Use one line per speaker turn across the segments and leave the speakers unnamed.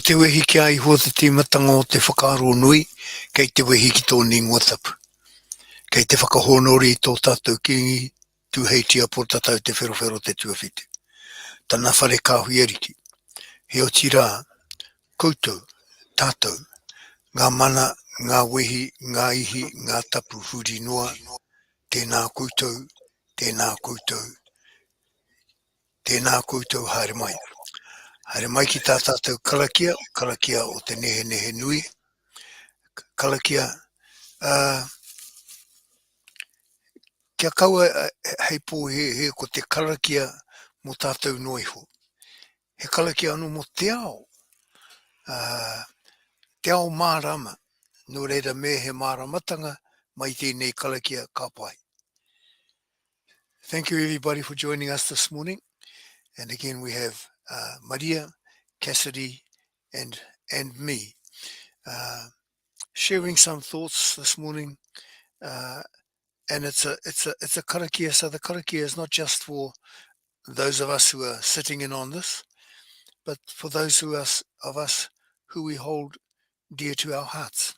te wehi ki ai hoa te timatanga o te whakaaro nui, kei te wehi ki tōni ngotapu. Kei te whakahonori tō tātou kingi, tu heitia po tātou te wherowhero te tuawhiti. Tana whare kāhui eriki. He o tira, koutou, tātou, ngā mana, ngā wehi, ngā ihi, ngā tapu huri noa, tēnā koutou, tēnā koutou, tēnā koutou haere mai. Haere mai ki tā tātou Karakia, Karakia o te Nehenehenui. Karakia, kia kaua hei pō he ko te Karakia mo tātou noiho. He Karakia anu mo te ao. Te ao mārama. No reira me he māramatanga mai tēnei Karakia ka pai. Thank you everybody for joining us this morning. And again we have Maria, Cassidy and me sharing some thoughts this morning. And it's a karakia. So the karakia is not just for those of us who are sitting in on this, but for those of us who we hold dear to our hearts.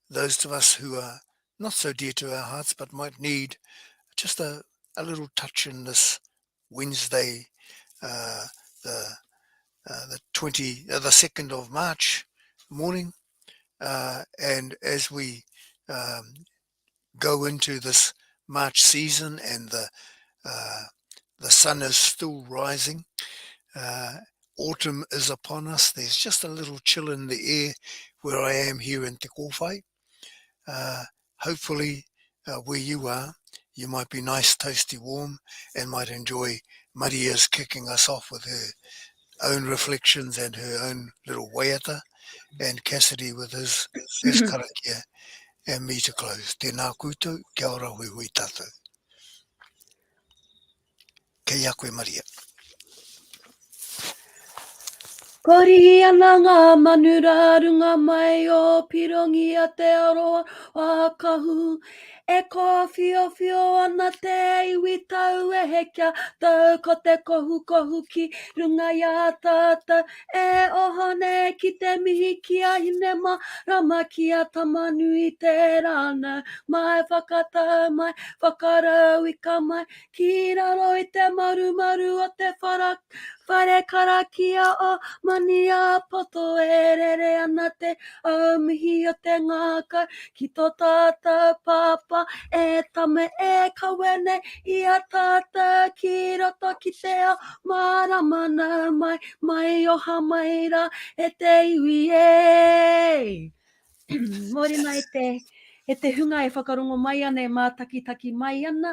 Those of us who are not so dear to our hearts, but might need just a little touch in this Wednesday, the 2nd of March morning, and as we go into this March season and the sun is still rising, autumn is upon us. There's just a little chill in the air where I am here in Te Kōwhai. Hopefully where you are, you might be nice, toasty, warm, and might enjoy Maria's kicking us off with her own reflections and her own little waiata, and Cassidy with his karakia, and me to close. Tēnā koutou, kia ora hui hui tātou. Kei a koe Maria.
Kori ana ngā manura runga mai o pirongi a te aroa a kahu. E ko whio ana te iwi tau e he kia tau ko te kohu ki runga ia tātou. E ohane ki te mihi ki a hine ma rama ki a tamanui te rana. Mai whakatau mai, whakarau i ka mai, ki raro i te maru o te whare karakia o mania poto e rere ana te au mihi o te ngākau ki tō tātou papa e tame e kawene i a tātou ki roto ki te ao māramana mai o hamaira e te iwi e. Morena e te hunga e whakarongo mai ana e mātakitaki mai ana.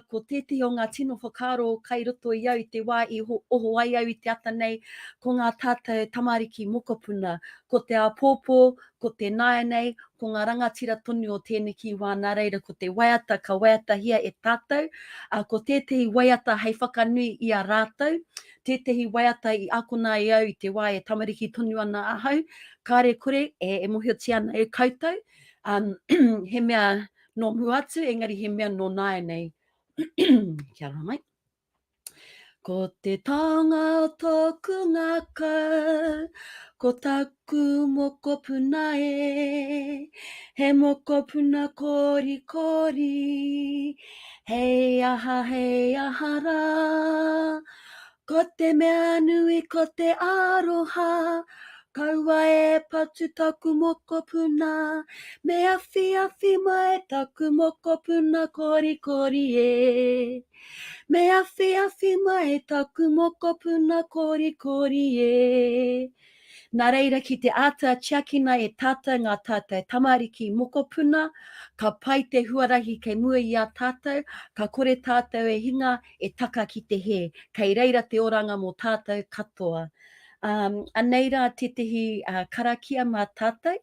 Ko tēti o ngā tino whakaro kai roto i au i te wā i oho ai au i te ata nei, ko ngā tātou tamariki mokopuna, ko te apōpō, ko te naenei, ko ngā rangatira tonu o tēnei ki wā nā reira, ko te waiata, ka waiata hia e tātou, ko tētehi waiata hei whakanui i a rātou, tētehi waiata i akona i au i te wā e tamariki tonu ana ahau, kāre kore e mohiotia ana e koutou, he mea no muatu, engari he mea no naenei. Kia ora mai. Ko te taonga o tōku ngākau, ko taku mokopuna e, he mokopuna kori, hei aha rā. Ko te mea nui, ko te aroha, kaua e patu taku mokopuna, me awhi mai taku mokopuna kori e. Me awhi mai taku mokopuna kori e. Nā reira ki te ata tiakina e tātou ngā tātou tamariki mokopuna, ka pai te huarahi kei mua i a tātou, ka kore tātou e hinga e taka ki te he, kei reira te oranga mō tātou katoa. Aneira tētehi karakia mā tātou,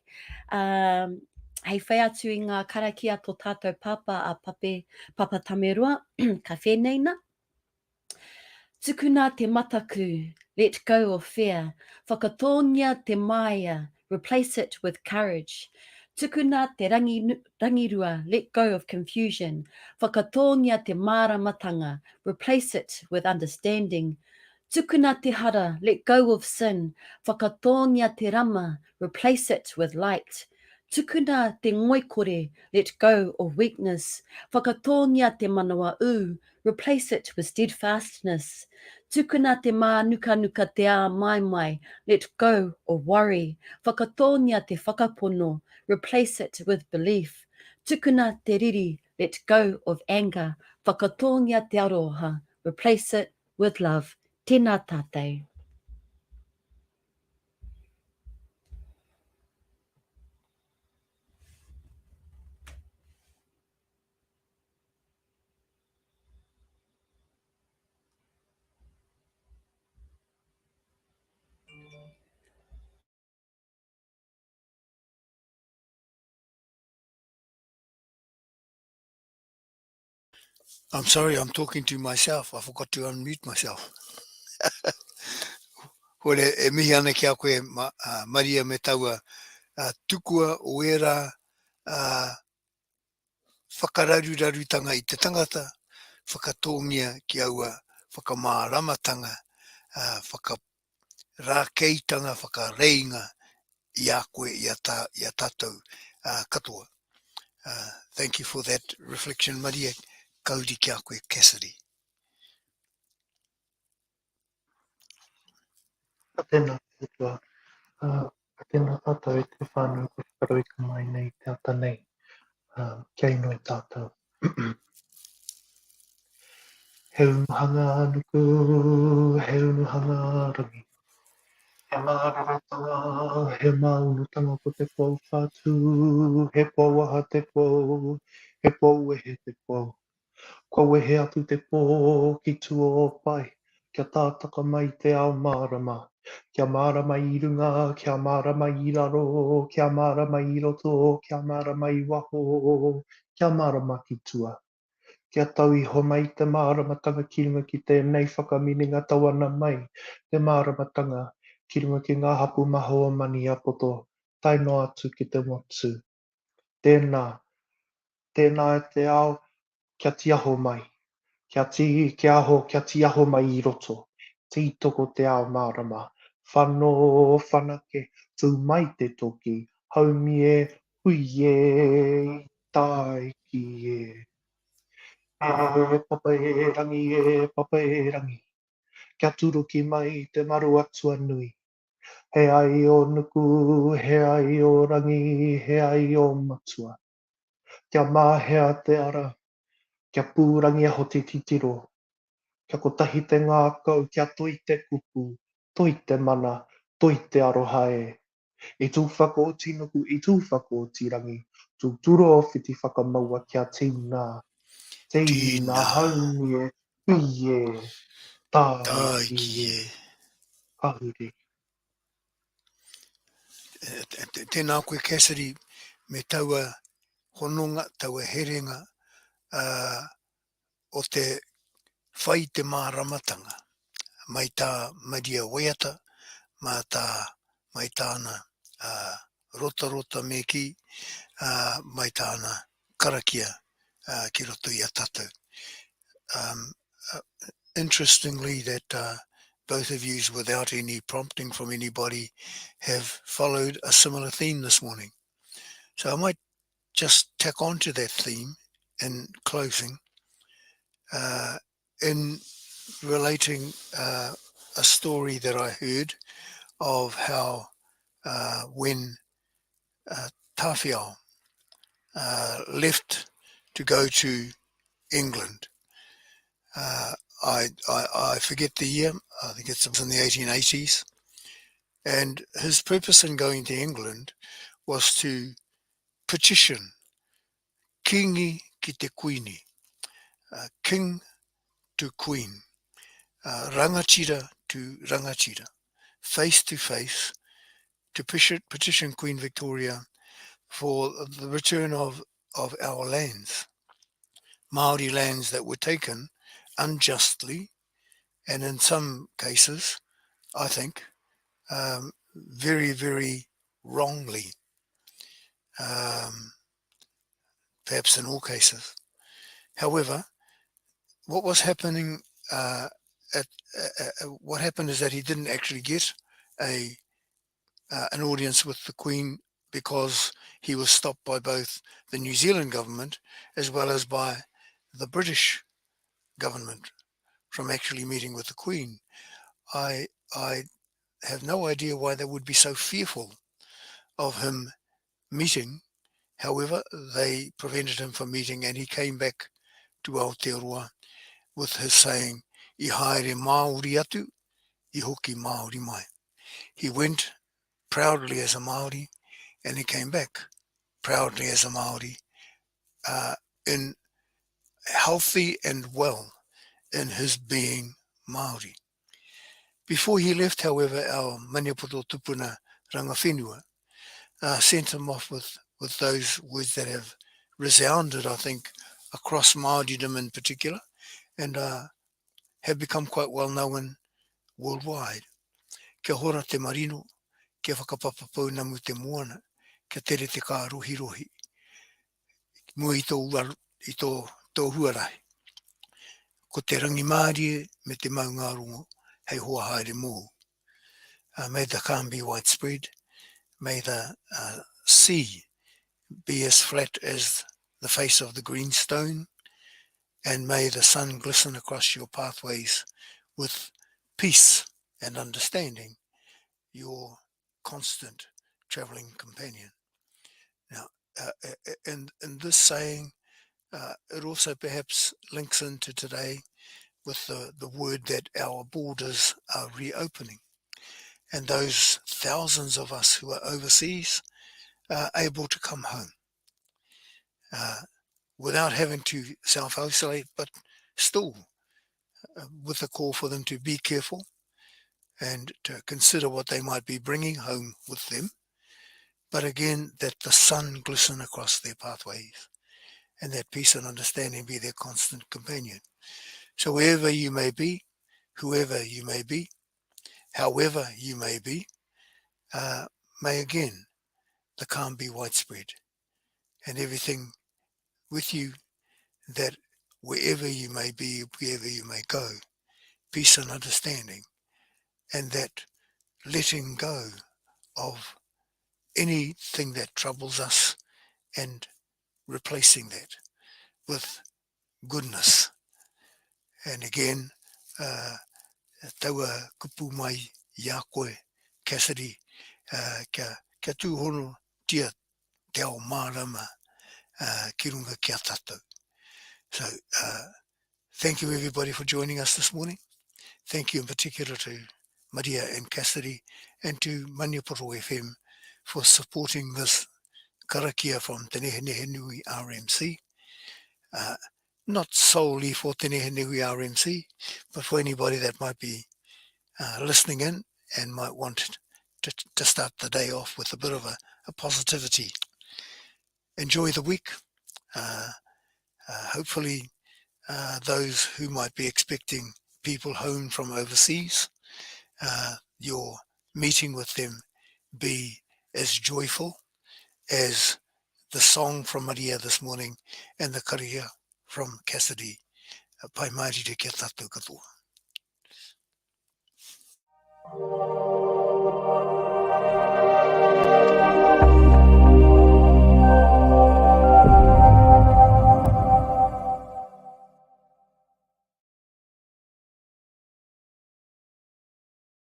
hei whai atu i ngā karakia tō tātou papa a papa tamerua, ka wheneina. Tukuna te mataku, let go of fear. Whakatōngia te maia, replace it with courage. Tukuna te rangirua, let go of confusion. Whakatōngia te māramatanga, replace it with understanding. Tukuna te hara, let go of sin. Whakatongia te rama, replace it with light. Tukuna te ngoikore, let go of weakness. Whakatongia te manawa replace it with steadfastness. Tukuna te mā nuka nuka te a mai mai, let go of worry. Whakatongia te whakapono, replace it with belief. Tukuna te riri, let go of anger. Whakatongia te aroha, replace it with love. Tēnā tātou.
I'm sorry, I'm talking to myself. I forgot to unmute myself. Hore e mihi ana ki a koe Maria me taua tukua o era whakararurarutanga i te tangata, whakatongia ki aua whakamāramatanga, whakarākeitanga, whakareinga i a koe i a tātou katoa. Thank you for that reflection, Maria. Kauri ki a koe, Cassidy.
Ka tēnā koutua, ka tēnā tātou e te whānau ko whakaroika mai nei te ata nei, kia inoi tātou. He unuhanga anuku, he unuhanga rangi. He māraratanga, he māunutanga ko te pou whātū, he pou aha te pou, he pou e he te pou. Ko e he atu te pō ki tua o pai, kia tātaka mai te ao mārama. Kia mārama i runga, kia mārama i raro, kia mārama i roto, kia mārama i waho, kia mārama ki tua. Kia tau i ho mai te māramatanga ki runga ki tēnei whakamininga tau ana mai. Te māramatanga ki runga ki ngā hapu maho o mani a poto, taino atu ki te motu. Tēnā, tēnā e te ao, kia ti aho mai. Kia aho mai i roto. Te toko te ao mārama. Whano whanake, tū mai te toki. Haumi e, hui e, tai ki e. E papa e rangi e, papa e rangi. Kia turo ki mai te maru atua nui. He ai o nuku, he ai o rangi, he ai o matua. Kia māhea te ara, kia pūrangi aho te titiro. Kia kotahi te ngākau, kia toi te kupu, toi te mana, toi te aroha e. I tū whakaoti nuku, i tū whakaoti rangi, tū turo o whiti whakamaua kia tīnā. Tīnā
Tīnā,
haumi e, hui e, tai
tai
ki
ki
e,
e.
kahuri.
Tēnā koe, Cassidy, me taua hononga, taua herenga o te whai te māramatanga. Mai tā Maria Weata, mai tāna rota rota me ki, mai tāna karakia ki roto i a tātou. Uh, Interestingly, that both of you, without any prompting from anybody, have followed a similar theme this morning. So I might just tack on to that theme in closing, in relating a story that I heard of how when Tawhiao left to go to England, I forget the year, I think it's in the 1880s, and his purpose in going to England was to petition kingi ki te kuini, king to queen, rangatira to rangatira, face to face, to petition Queen Victoria for the return of our lands, Maori lands that were taken unjustly, and in some cases, I think, very, very wrongly, perhaps in all cases. However, what was happening what happened is that he didn't actually get an audience with the Queen because he was stopped by both the New Zealand government as well as by the British government from actually meeting with the Queen. I have no idea why they would be so fearful of him meeting. However, they prevented him from meeting, and he came back to Aotearoa with his saying, I haere Māori atu, I hoki Māori mai. He went proudly as a Māori, and he came back proudly as a Māori, in healthy and well in his being Māori. Before he left, however, our Maniapoto Tupuna Rangawhenua sent him off with those words that have resounded, I think, across Māoridom in particular, and have become quite well known worldwide. Kia hora te marino, kia whakapapapau namu te moana, kia tere te kā rohi rohi. Mua i tō huarahi. Ko te rangi Māori me te maunga rongo, hei hoa haere mō. May the calm be widespread. May the sea be as flat as the face of the green stone, and may the sun glisten across your pathways with peace and understanding, your constant travelling companion. Now, in this saying, it also perhaps links into today with the word that our borders are reopening, and those thousands of us who are overseas are able to come home without having to self-isolate, but still with a call for them to be careful and to consider what they might be bringing home with them. But again, that the sun glisten across their pathways and that peace and understanding be their constant companion. So wherever you may be, whoever you may be, however you may be, may again the calm be widespread and everything with you, that wherever you may be, wherever you may go, peace and understanding, and that letting go of anything that troubles us and replacing that with goodness. And again, taua kupu mai ia koe, Cassidy, kia tūhono tia te ao mārama ki runga kia tātou. So thank you everybody for joining us this morning. Thank you in particular to Maria and Cassidy and to Maniapoto FM for supporting this karakia from Nehenehenui RMC. Not solely for Nehenehenui RMC, but for anybody that might be listening in and might want to start the day off with a bit of a positivity. Enjoy the week. Hopefully those who might be expecting people home from overseas, your meeting with them be as joyful as the song from Maria this morning and the karakia from Cassidy. Pai Māori te kia tātou katoa.